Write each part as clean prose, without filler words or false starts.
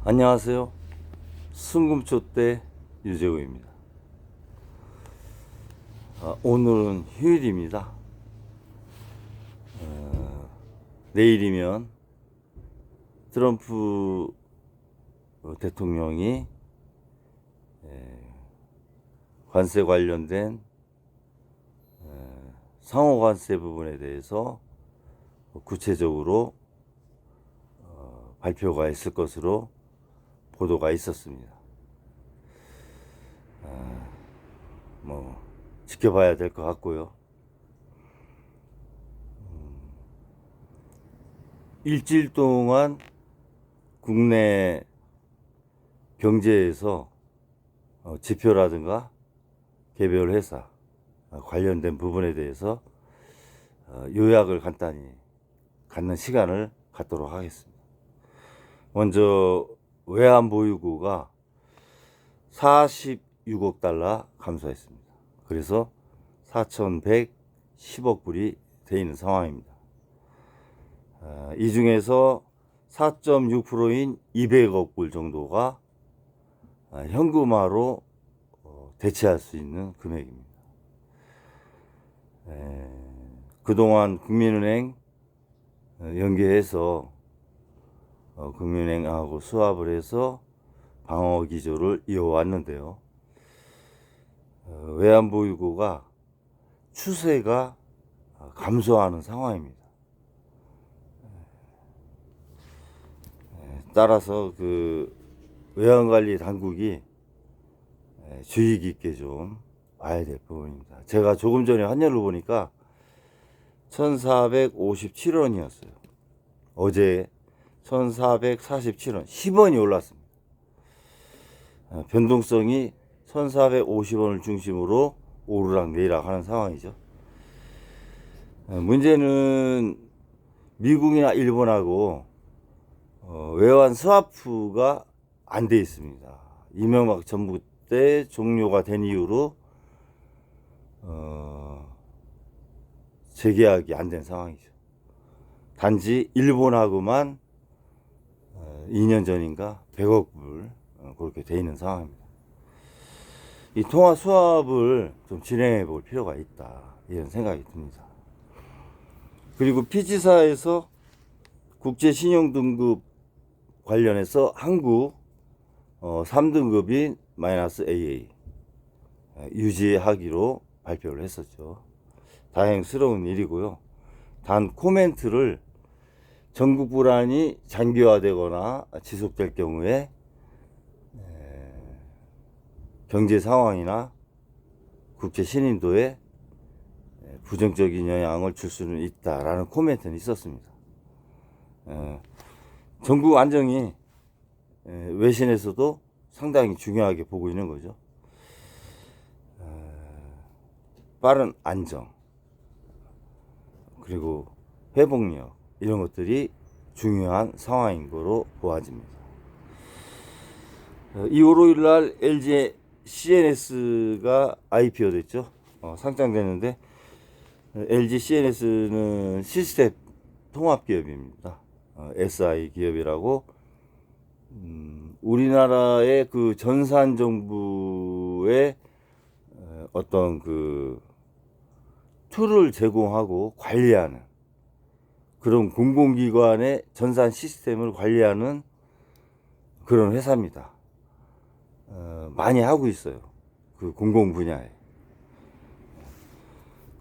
안녕하세요. 순금초대 유재우입니다. 오늘은 휴일입니다. 내일이면 트럼프 대통령이 관세 관련된 상호관세 부분에 대해서 구체적으로 발표가 있을 것으로 보도가 있었습니다. 지켜봐야 될 것 같고요. 일주일 동안 국내 경제에서 지표라든가 개별 회사 관련된 부분에 대해서 요약을 간단히 갖는 시간을 갖도록 하겠습니다. 먼저 외환보유고가 46억 달러 감소했습니다. 그래서 4,110억 불이 되어 있는 상황입니다. 이 중에서 4.6%인 200억 불 정도가 현금화로 대체할 수 있는 금액입니다. 그동안 국민은행 연계해서 국민은행하고 수합을 해서 방어 기조를 이어왔는데요. 외환보유고가 추세가 감소하는 상황입니다. 따라서 그 외환관리 당국이 주의 깊게 좀 봐야 될 부분입니다. 제가 조금 전에 환율을 보니까 1,457원이었어요. 어제 1,447원, 10원이 올랐습니다. 변동성이 1,450원을 중심으로 오르락 내리락 하는 상황이죠. 문제는 미국이나 일본하고 외환 스와프가 안 돼 있습니다. 이명박 정부 때 종료가 된 이후로 재계약이 안 된 상황이죠. 단지 일본하고만 2년 전인가 100억 불 그렇게 돼 있는 상황입니다. 이 통화 수합을 좀 진행해 볼 필요가 있다, 이런 생각이 듭니다. 그리고 피지사에서 국제 신용 등급 관련해서 한국 3등급인 -AA 유지하기로 발표를 했었죠. 다행스러운 일이고요. 단 코멘트를 전국 불안이 장기화되거나 지속될 경우에 경제 상황이나 국제 신인도에 부정적인 영향을 줄 수는 있다라는 코멘트는 있었습니다. 전국 안정이 외신에서도 상당히 중요하게 보고 있는 거죠. 빠른 안정, 그리고 회복력, 이런 것들이 중요한 상황인 거로 보아집니다. 2월 5일 날 LG CNS가 IPO 됐죠. 상장됐는데 LG CNS는 시스템 통합 기업입니다. SI 기업이라고 우리나라의 그 전산 정부의 어떤 그 툴을 제공하고 관리하는 그런 공공기관의 전산 시스템을 관리하는 그런 회사입니다. 많이 하고 있어요. 그 공공 분야에.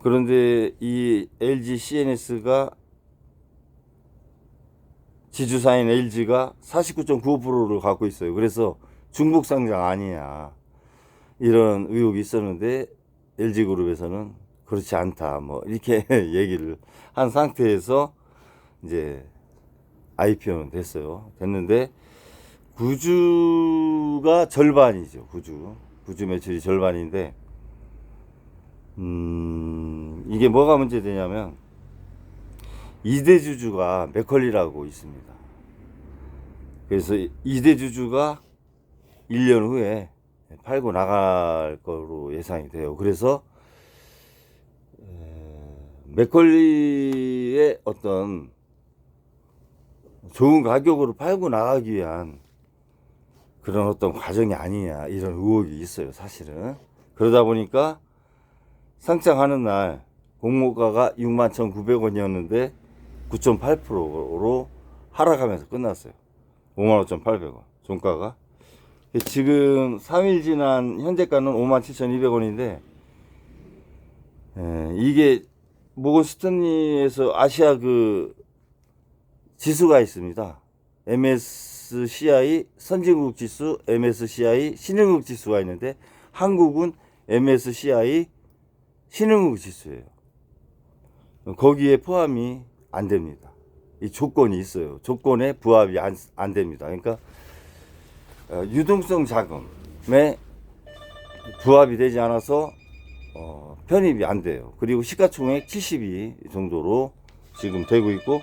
그런데 이 LG CNS가 지주사인 LG가 49.95%를 갖고 있어요. 그래서 중복 상장 아니냐, 이런 의혹이 있었는데 LG그룹에서는 그렇지 않다, 뭐 이렇게 얘기를 한 상태에서 이제 IPO는 됐는데 구주가 절반이죠. 구주 매출이 절반인데 이게 뭐가 문제되냐면 2대 주주가 맥컬리라고 있습니다. 그래서 2대 주주가 1년 후에 팔고 나갈 거로 예상이 돼요. 그래서 맥컬리의 어떤 좋은 가격으로 팔고 나가기 위한 그런 어떤 과정이 아니냐 이런 의혹이 있어요 사실은. 그러다 보니까 상장하는 날 공모가가 61,900원이었는데 9.8%로 하락하면서 끝났어요. 55,800원 종가가. 지금 3일 지난 현재가는 57,200원인데 이게 모건 스탠리에서 아시아 그 지수가 있습니다. MSCI 선진국 지수, MSCI 신흥국 지수가 있는데 한국은 MSCI 신흥국 지수예요. 거기에 포함이 안 됩니다. 이 조건이 있어요. 조건에 부합이 안 됩니다. 그러니까 유동성 자금에 부합이 되지 않아서 편입이 안 돼요. 그리고 시가총액 72 정도로 지금 되고 있고,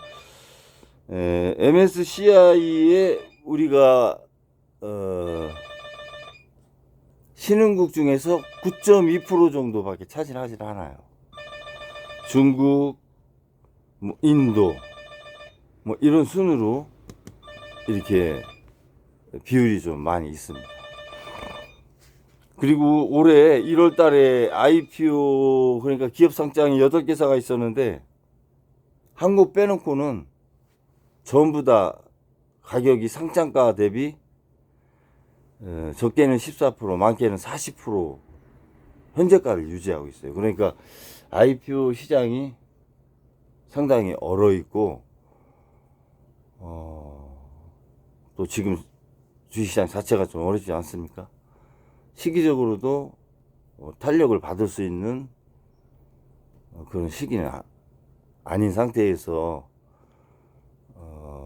MSCI에 우리가 신흥국 중에서 9.2% 정도밖에 차지하지 않아요. 중국, 뭐 인도, 뭐 이런 순으로 이렇게 비율이 좀 많이 있습니다. 그리고 올해 1월 달에 IPO, 그러니까 기업 상장이 8개사가 있었는데, 한국 빼놓고는 전부 다 가격이 상장가 대비 적게는 14%, 많게는 40% 현재가를 유지하고 있어요. 그러니까 IPO 시장이 상당히 얼어 있고, 또 지금 주식시장 자체가 좀 어렵지 않습니까? 시기적으로도 탄력을 받을 수 있는 그런 시기는 아닌 상태에서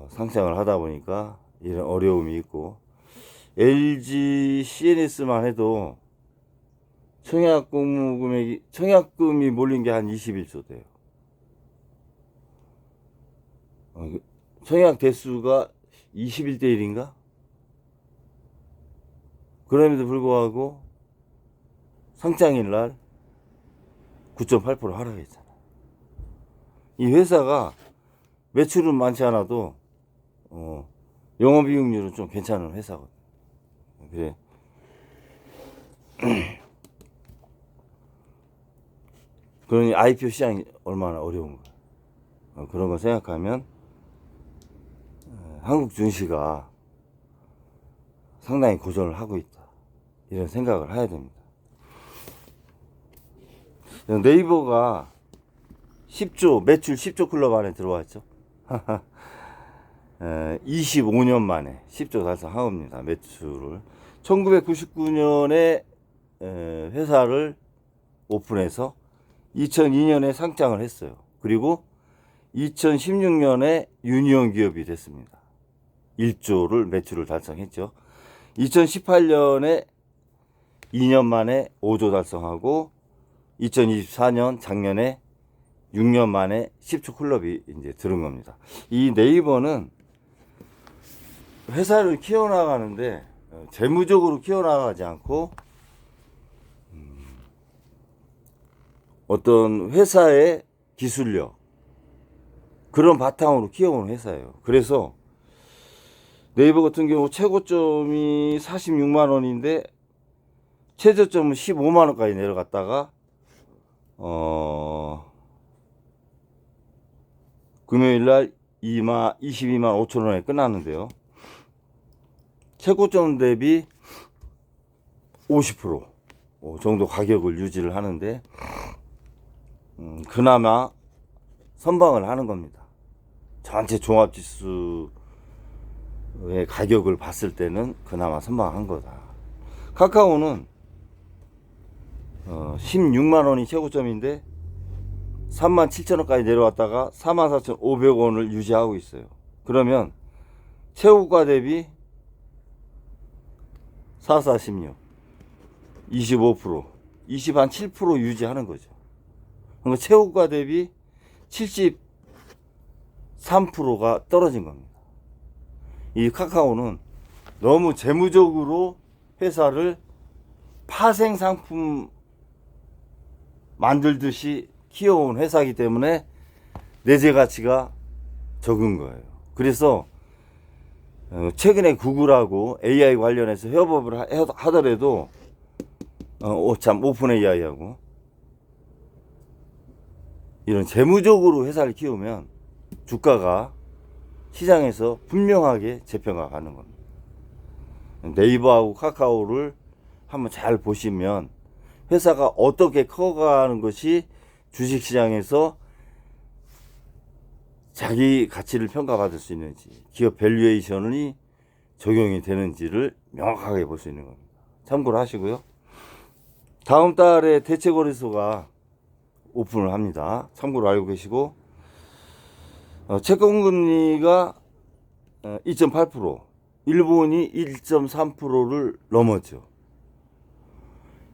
상장을 하다 보니까 이런 어려움이 있고, LG CNS만 해도 청약금이 몰린 게 한 21조 돼요. 청약 대수가 21대 1인가? 그럼에도 불구하고 상장일 날 9.8% 하락했잖아. 이 회사가 매출은 많지 않아도 영업이익률은 좀 괜찮은 회사거든. 그래. 그러니 IPO 시장이 얼마나 어려운 거야. 그런 거 생각하면 한국 증시가 상당히 고전을 하고 있다, 이런 생각을 해야 됩니다. 네이버가 10조 매출 10조 클럽 안에 들어왔죠. 25년 만에 10조 달성한 겁니다. 매출을 1999년에 회사를 오픈해서 2002년에 상장을 했어요. 그리고 2016년에 유니온 기업이 됐습니다. 1조를 매출을 달성했죠. 2018년에 2년 만에 5조 달성하고, 2024년 작년에 6년 만에 10조 클럽이 이제 들은 겁니다. 이 네이버는 회사를 키워나가는데 재무적으로 키워나가지 않고 어떤 회사의 기술력, 그런 바탕으로 키워온 회사예요. 그래서 네이버 같은 경우 최고점이 46만 원인데 최저점은 15만 원까지 내려갔다가 금요일날 22만 5천 원에 끝났는데요. 최고점 대비 50% 정도 가격을 유지를 하는데, 그나마 선방을 하는 겁니다. 전체 종합지수의 가격을 봤을 때는 그나마 선방한 거다. 카카오는 16만 원이 최고점인데 3만 7천 원까지 내려왔다가 44,500원을 유지하고 있어요. 그러면 최고가 대비 4416 25% 20한 7% 유지하는 거죠. 그러니까 최고가 대비 73%가 떨어진 겁니다. 이 카카오는 너무 재무적으로 회사를 파생 상품 만들듯이 키워온 회사이기 때문에 내재 가치가 적은 거예요. 그래서 최근에 구글하고 AI 관련해서 협업을 하더라도 참 오픈 AI하고 이런 재무적으로 회사를 키우면 주가가 시장에서 분명하게 재평가 가는 겁니다. 네이버하고 카카오를 한번 잘 보시면 회사가 어떻게 커가는 것이 주식시장에서 자기 가치를 평가받을 수 있는지, 기업 밸류에이션이 적용이 되는지를 명확하게 볼 수 있는 겁니다. 참고를 하시고요. 다음 달에 대체거래소가 오픈을 합니다. 참고로 알고 계시고, 채권금리가 2.8%, 일본이 1.3%를 넘었죠.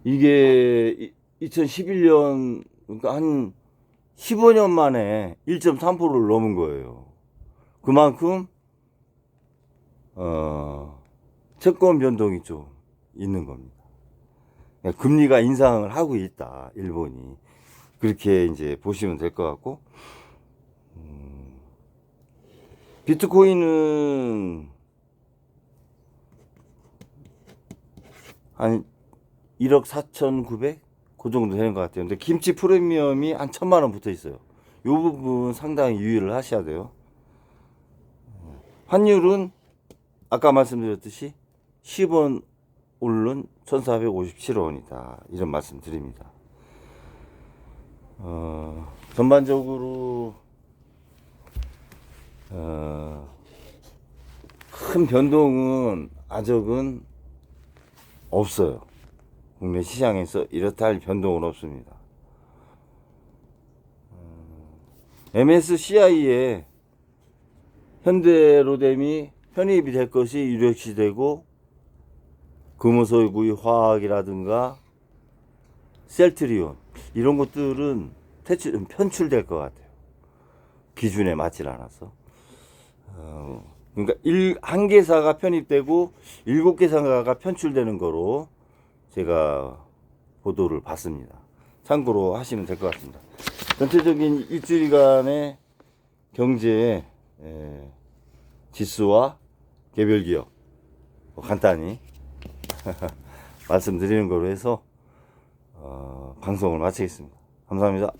이게 2011년, 그러니까 한 15년 만에 1.3%를 넘은 거예요. 그만큼 채권 변동이 좀 있는 겁니다. 금리가 인상을 하고 있다, 일본이. 그렇게 이제 보시면 될 것 같고, 비트코인은 한 1억 4,900? 그 정도 되는 것 같아요. 근데 김치 프리미엄이 한 1,000만 원 붙어 있어요. 이 부분 상당히 유의를 하셔야 돼요. 환율은 아까 말씀드렸듯이 10원 오른 1,457원이다. 이런 말씀 드립니다. 전반적으로 큰 변동은 아직은 없어요. 국내 시장에서 이렇다 할 변동은 없습니다. MSCI에 현대로뎀이 편입이 될 것이 유력시되고, 금호석유의 화학이라든가 셀트리온 이런 것들은 편출될 것 같아요. 기준에 맞질 않아서. 그러니까 한 개사가 편입되고 7개사가 편출되는 거로 제가 보도를 봤습니다. 참고로 하시면 될 것 같습니다. 전체적인 일주일간의 경제 지수와 개별 기업 간단히 말씀드리는 거로 해서 방송을 마치겠습니다. 감사합니다.